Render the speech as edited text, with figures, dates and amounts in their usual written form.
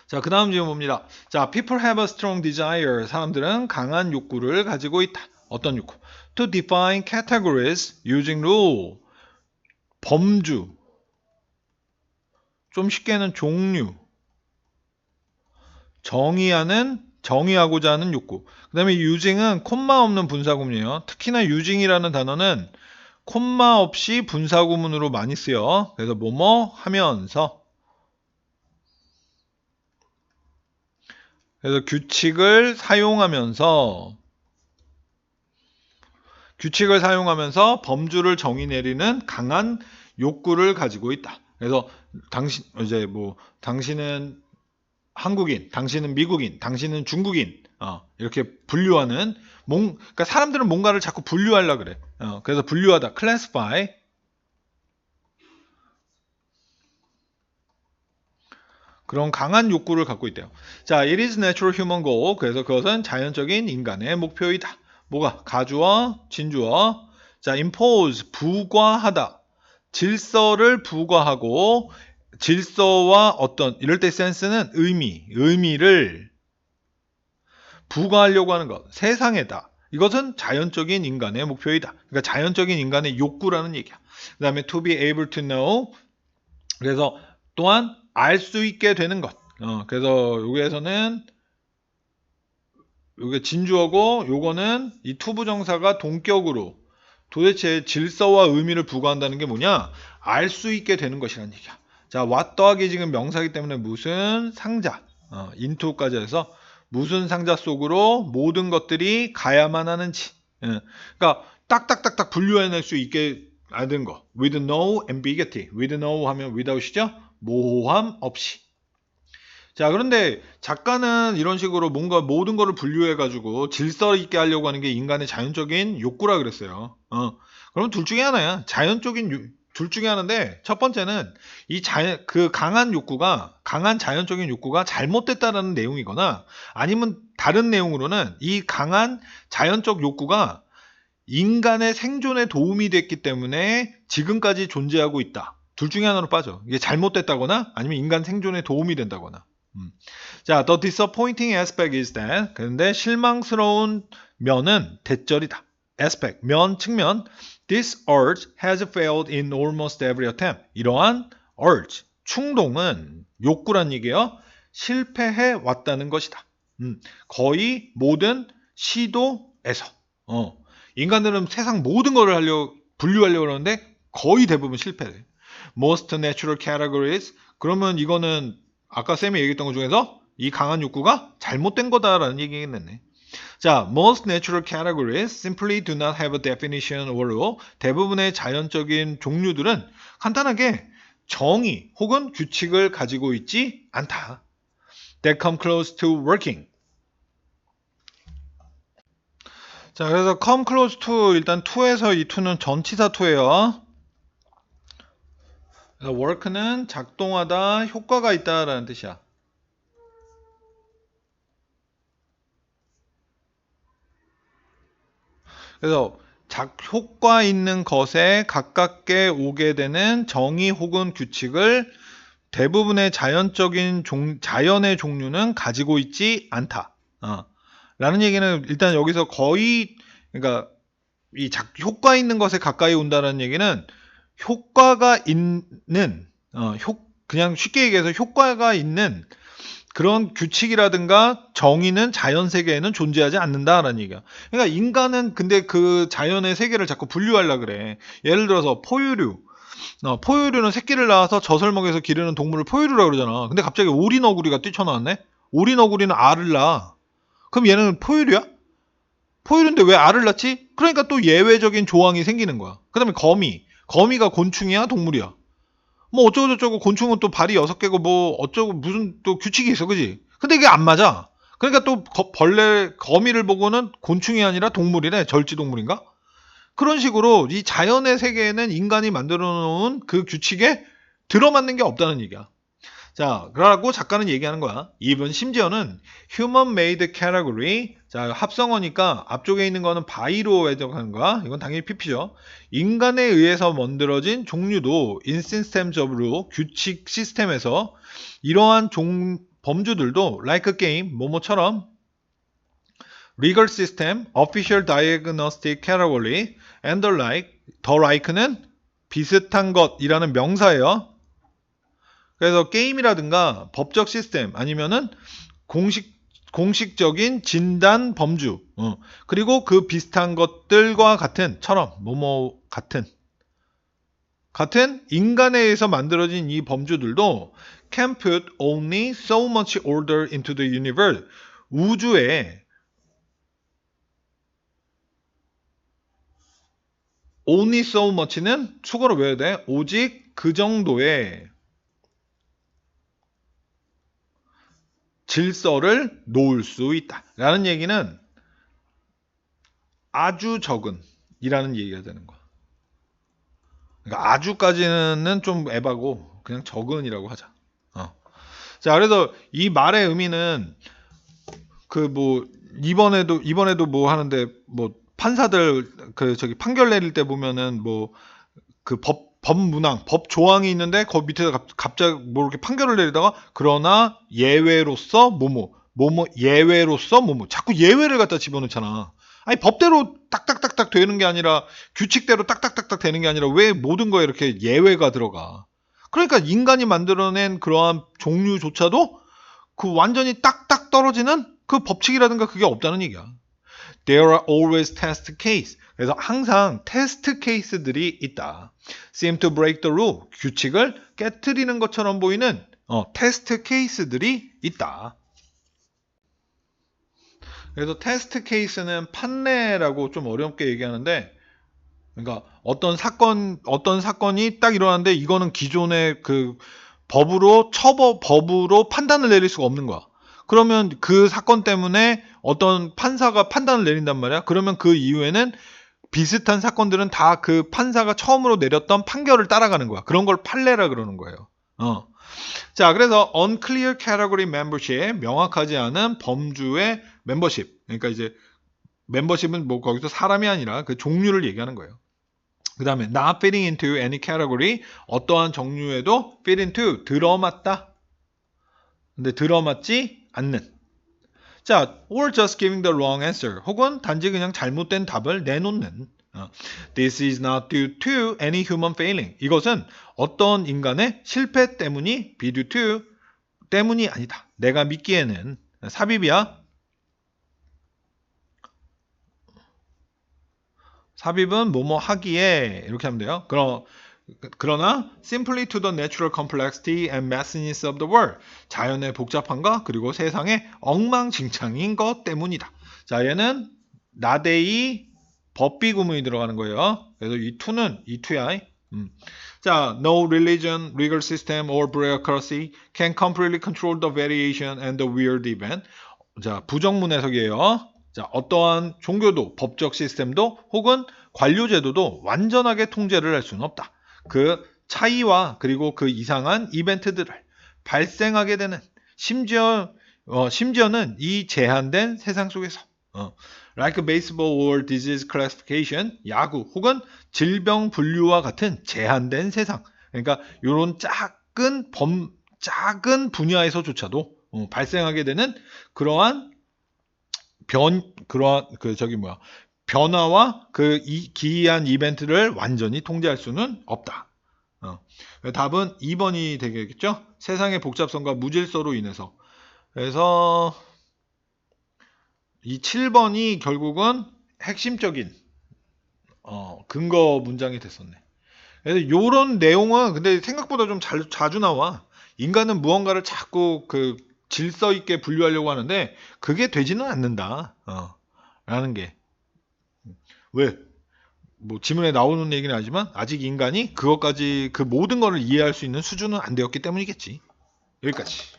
자, 그 다음 질문 봅니다. 자, people have a strong desire. 사람들은 강한 욕구를 가지고 있다. 어떤 욕구? To define categories using rule. 범주. 좀 쉽게는 종류. 정의하고자 하는 욕구. 그 다음에 using은 콤마 없는 분사구문이에요. 특히나 using이라는 단어는 콤마 없이 분사구문으로 많이 쓰여. 그래서 뭐뭐 하면서. 그래서 규칙을 사용하면서 범주를 정의 내리는 강한 욕구를 가지고 있다. 그래서 당신은 한국인, 당신은 미국인, 당신은 중국인, 이렇게 분류하는, 그러니까 사람들은 뭔가를 자꾸 분류하려고 그래. 그래서 분류하다, classify. 그런 강한 욕구를 갖고 있대요. 자, it is natural human goal. 그래서 그것은 자연적인 인간의 목표이다. 뭐가? 가주어, 진주어. 자, impose, 부과하다. 질서를 부과하고, 질서와 어떤, 이럴 때 센스는 의미를 부과하려고 하는 것. 세상에다. 이것은 자연적인 인간의 목표이다. 그러니까 자연적인 인간의 욕구라는 얘기야. 그 다음에 to be able to know. 그래서 또한 알 수 있게 되는 것. 그래서 여기에서는 요게 진주어고 요거는 이 투부정사가 동격으로 도대체 질서와 의미를 부과한다는 게 뭐냐? 알 수 있게 되는 것이라는 얘기야. 자, what 더하기 지금 명사기 때문에 무슨 상자, into까지 해서 무슨 상자 속으로 모든 것들이 가야만 하는지. 그러니까 딱딱딱딱 분류해낼 수 있게 하는 거. with no ambiguity. with no 하면 without이죠? 모호함 없이. 자, 그런데 작가는 이런 식으로 뭔가 모든 거를 분류해가지고 질서 있게 하려고 하는 게 인간의 자연적인 욕구라 그랬어요. 그럼 둘 중에 하나야. 둘 중에 하나인데, 첫 번째는 그 강한 자연적인 욕구가 잘못됐다라는 내용이거나, 아니면 다른 내용으로는 이 강한 자연적 욕구가 인간의 생존에 도움이 됐기 때문에 지금까지 존재하고 있다. 둘 중에 하나로 빠져. 이게 잘못됐다거나 아니면 인간 생존에 도움이 된다거나. 자, the disappointing aspect is that. 그런데 실망스러운 면은 대절이다. aspect, 측면. This urge has failed in almost every attempt. 이러한 urge, 충동은 욕구란 얘기예요. 실패해 왔다는 것이다. 거의 모든 시도에서. 인간들은 세상 모든 것을 분류하려고 하는데 거의 대부분 실패해. Most natural categories. 그러면 이거는 아까 쌤이 얘기했던 것 중에서 이 강한 욕구가 잘못된 거다라는 얘기겠네. 자, most natural categories simply do not have a definition or rule. 대부분의 자연적인 종류들은 간단하게 정의 혹은 규칙을 가지고 있지 않다. That come close to working. 자, 그래서 come close to 일단 to에서 이 to는 전치사 to예요. work는 작동하다, 효과가 있다라는 뜻이야. 그래서 효과 있는 것에 가깝게 오게 되는 정의 혹은 규칙을 대부분의 자연의 종류는 가지고 있지 않다. 라는 얘기는 일단 여기서 거의, 그러니까 효과 있는 것에 가까이 온다는 얘기는 효과가 있는, 그냥 쉽게 얘기해서 효과가 있는 그런 규칙이라든가 정의는 자연 세계에는 존재하지 않는다라는 얘기야. 그러니까 인간은 근데 그 자연의 세계를 자꾸 분류하려 그래. 예를 들어서 포유류. 포유류는 새끼를 낳아서 젖을 먹여서 기르는 동물을 포유류라고 그러잖아. 근데 갑자기 오리너구리가 뛰쳐나왔네? 오리너구리는 알을 낳아. 그럼 얘는 포유류야? 포유류인데 왜 알을 낳지? 그러니까 또 예외적인 조항이 생기는 거야. 그 다음에 거미가 곤충이야? 동물이야? 뭐 어쩌고저쩌고 곤충은 또 발이 6개고 뭐 어쩌고 무슨 또 규칙이 있어, 그지? 근데 이게 안 맞아. 그러니까 또 거미를 보고는 곤충이 아니라 동물이래. 절지동물인가? 그런 식으로 이 자연의 세계에는 인간이 만들어 놓은 그 규칙에 들어맞는 게 없다는 얘기야. 자, 그러고 작가는 얘기하는 거야. even 심지어는 human made category. 자, 합성어니까 앞쪽에 있는 거는 by로 해석하는 거야. 이건 당연히 PP죠. 인간에 의해서 만들어진 종류도 in systems of rule, 규칙 시스템에서 이러한 범주들도 like a game, 뭐뭐처럼 legal system, official diagnostic category, and the like, the like는 비슷한 것이라는 명사예요. 그래서 게임이라든가 법적 시스템 아니면은 공식적인 진단 범주, 그리고 그 비슷한 것들과 같은 뭐뭐 같은 인간에 의해서 만들어진 이 범주들도 can put only so much order into the universe. 우주에 only so much는 수거로 외워야 돼. 오직 그 정도의 질서를 놓을 수 있다. 라는 얘기는 아주 적은 이라는 얘기가 되는 거야. 그러니까 아주까지는 좀 에바고 그냥 적은이라고 하자. 자, 그래서 이 말의 의미는 그 뭐 이번에도 뭐 하는데 뭐 판사들 그 저기 판결 내릴 때 보면은 뭐 그 법문항, 법 조항이 있는데 그 밑에다 갑자기 뭐 이렇게 판결을 내리다가 그러나 예외로서 뭐뭐 예외로서 뭐뭐 자꾸 예외를 갖다 집어넣잖아. 아니 법대로 딱딱딱딱 되는 게 아니라 규칙대로 딱딱딱딱 되는 게 아니라 왜 모든 거에 이렇게 예외가 들어가? 그러니까 인간이 만들어낸 그러한 종류조차도 그 완전히 딱딱 떨어지는 그 법칙이라든가 그게 없다는 얘기야. There are always test case. 그래서 항상 테스트 케이스들이 있다. Seem to break the rule. 규칙을 깨트리는 것처럼 보이는 테스트 케이스들이 있다. 그래서 테스트 케이스는 판례라고 좀 어렵게 얘기하는데, 그러니까 어떤 사건이 딱 일어났는데 이거는 기존의 그 법으로 판단을 내릴 수가 없는 거야. 그러면 그 사건 때문에 어떤 판사가 판단을 내린단 말이야. 그러면 그 이후에는 비슷한 사건들은 다 그 판사가 처음으로 내렸던 판결을 따라가는 거야. 그런 걸 판례라 그러는 거예요. 자, 그래서 unclear category membership, 명확하지 않은 범주의 멤버십. 그러니까 이제 멤버십은 뭐 거기서 사람이 아니라 그 종류를 얘기하는 거예요. 그 다음에 not fitting into any category, 어떠한 종류에도 fit into, 들어맞다. 근데 들어맞지 않는. 자, or just giving the wrong answer. 혹은 단지 그냥 잘못된 답을 내놓는. This is not due to any human failing. 이것은 어떤 인간의 실패 때문이 be due to 때문이 아니다. 내가 믿기에는 삽입이야. 삽입은 뭐뭐 하기에 이렇게 하면 돼요. 그러나 simply to the natural complexity and messiness of the world. 자연의 복잡함과 그리고 세상의 엉망진창인 것 때문이다. 자, 얘는 나대이 법비 구문이 들어가는 거예요. 그래서 이 투야. 자, no religion, legal system, or bureaucracy can completely control the variation and the weird event. 자, 부정문 해석이에요. 자, 어떠한 종교도, 법적 시스템도 혹은 관료제도도 완전하게 통제를 할 수는 없다. 그 차이와 그리고 그 이상한 이벤트들을 발생하게 되는 심지어는 이 제한된 세상 속에서 like baseball or disease classification, 야구 혹은 질병 분류와 같은 제한된 세상. 그러니까 이런 작은 분야에서조차도 발생하게 되는 그러한 변화와 그 기이한 이벤트를 완전히 통제할 수는 없다. 답은 2번이 되겠죠? 세상의 복잡성과 무질서로 인해서. 그래서 이 7번이 결국은 핵심적인 근거 문장이 됐었네. 그래서 이런 내용은 근데 생각보다 좀 자주 나와. 인간은 무언가를 자꾸 그 질서 있게 분류하려고 하는데 그게 되지는 않는다. 라는 게. 왜? 뭐 지문에 나오는 얘기는 하지만 아직 인간이 그것까지 그 모든 것을 이해할 수 있는 수준은 안 되었기 때문이겠지. 여기까지.